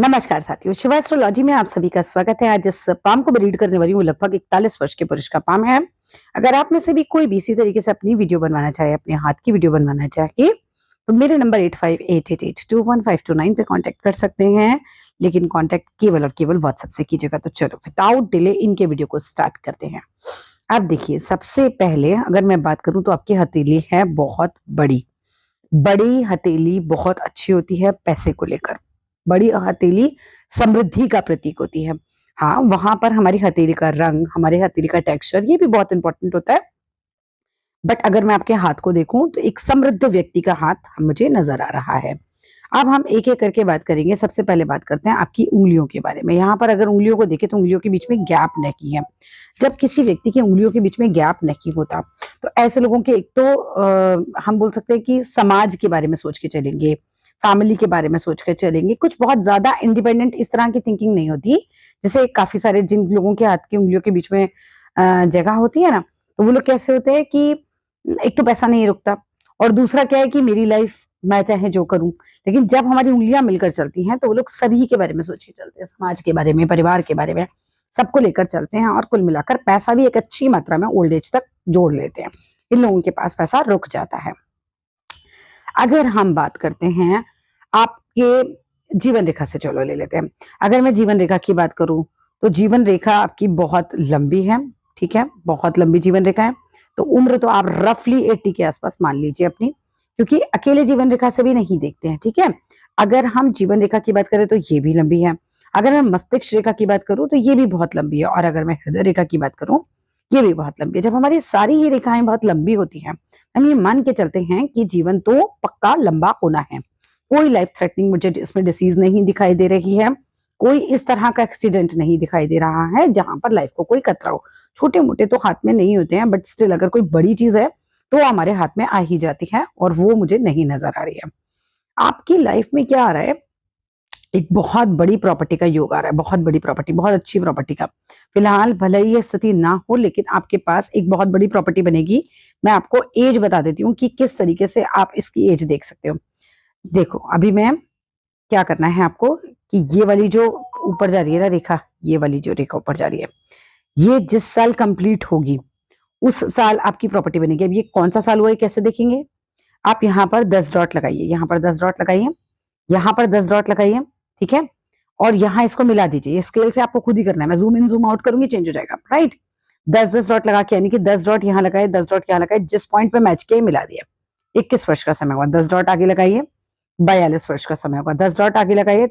नमस्कार साथियों, शिवा एस्ट्रोलॉजी में आप सभी का स्वागत है। आज जिस पाम को मैं रीड करने वाली हूँ लगभग 41 वर्ष के पुरुष का पाम है। अगर आप में से भी कोई भी इसी तरीके से अपनी वीडियो बनवाना चाहे, अपने हाथ की वीडियो बनवाना चाहे, तो मेरे नंबर 8588821529 पे कांटेक्ट कर सकते हैं। लेकिन कांटेक्ट केवल और केवल व्हाट्सएप से कीजिएगा। तो चलो विदाउट डिले इनके वीडियो को स्टार्ट करते हैं। अब देखिए, सबसे पहले अगर मैं बात करूं तो आपकी हथेली है बहुत बड़ी। बड़ी हथेली बहुत अच्छी होती है पैसे को लेकर। बड़ी हथेली समृद्धि का प्रतीक होती है। हाँ, वहां पर हमारी हथेली का रंग, हमारे हथेली का टेक्सचर, ये भी बहुत इंपॉर्टेंट होता है। बट अगर मैं आपके हाथ को देखूं तो एक समृद्ध व्यक्ति का हाथ मुझे नजर आ रहा है। अब हम एक एक करके बात करेंगे। सबसे पहले बात करते हैं आपकी उंगलियों के बारे में। यहाँ पर अगर उंगलियों को देखें तो उंगलियों के बीच में गैप नहीं है। जब किसी व्यक्ति की उंगलियों के बीच में गैप नहीं होता तो ऐसे लोगों के एक तो हम बोल सकते हैं कि समाज के बारे में सोच के चलेंगे, फैमिली के बारे में सोच कर चलेंगे, कुछ बहुत ज्यादा इंडिपेंडेंट इस तरह की थिंकिंग नहीं होती। जैसे काफी सारे जिन लोगों के हाथ की उंगलियों के बीच में जगह होती है ना, तो वो लोग कैसे होते हैं कि एक तो पैसा नहीं रुकता, और दूसरा क्या है कि मेरी लाइफ मैं चाहे जो करूं। लेकिन जब हमारी उंगलियां मिलकर चलती हैं तो वो लोग सभी के बारे में सोच के चलते हैं, समाज के बारे में, परिवार के बारे में, सबको लेकर चलते हैं। और कुल मिलाकर पैसा भी एक अच्छी मात्रा में ओल्ड एज तक जोड़ लेते हैं। इन लोगों के पास पैसा रुक जाता है। अगर हम बात करते हैं आपके जीवन रेखा से, चलो ले लेते हैं। अगर मैं जीवन रेखा की बात करूं तो जीवन रेखा आपकी बहुत लंबी है। ठीक है, बहुत लंबी जीवन रेखा है। तो उम्र तो आप रफली 80 के आसपास मान लीजिए अपनी, क्योंकि अकेले जीवन रेखा से भी नहीं देखते हैं। ठीक है, अगर हम जीवन रेखा की बात करें तो ये भी लंबी है। अगर मैं मस्तिष्क रेखा की बात करूं तो ये भी बहुत लंबी है। और अगर मैं हृदय रेखा की बात करूं, ये भी बहुत लंबी है। जब हमारी सारी ही रेखाएं बहुत लंबी होती हैं, हम ये मान के चलते हैं कि जीवन तो पक्का लंबा होना है। कोई लाइफ थ्रेटनिंग मुझे इसमें डिसीज नहीं दिखाई दे रही है। कोई इस तरह का एक्सीडेंट नहीं दिखाई दे रहा है जहां पर लाइफ को कोई खतरा हो। छोटे मोटे तो हाथ में नहीं होते हैं, बट स्टिल अगर कोई बड़ी चीज है तो हमारे हाथ में आ ही जाती है, और वो मुझे नहीं नजर आ रही है। आपकी लाइफ में क्या आ रहा है? एक बहुत बड़ी प्रॉपर्टी का योग आ रहा है। बहुत बड़ी प्रॉपर्टी, बहुत अच्छी प्रॉपर्टी का। फिलहाल भले ही ये स्थिति ना हो, लेकिन आपके पास एक बहुत बड़ी प्रॉपर्टी बनेगी। मैं आपको एज बता देती हूँ कि किस तरीके से आप इसकी एज देख सकते हो। देखो, अभी मैं क्या करना है आपको कि ये वाली जो ऊपर जा रही है ना रेखा, ये वाली जो रेखा ऊपर जा रही है, ये जिस साल कंप्लीट होगी उस साल आपकी प्रॉपर्टी बनेगी। अब ये कौन सा साल हुआ है कैसे देखेंगे? आप यहाँ पर 10 डॉट लगाइए, यहाँ पर 10 डॉट लगाइए, यहाँ पर 10 डॉट लगाइए। ठीक है, और यहाँ इसको मिला दीजिए। ये स्केल से आपको खुद ही करना है, मैं जूम इन जूम आउट करूंगी, चेंज हो जाएगा। राइट, 10-10 डॉट लगा के, यानी कि 10 डॉट यहाँ लगाए, 10 डॉट यहाँ लगाए, जिस पॉइंट पे मैच किया मिला दिया। 21 वर्ष का समय हुआ, 10 डॉट आगे लगाइए। 42 वर्ष का समय होगा, 10 डॉट आगे लगाइए।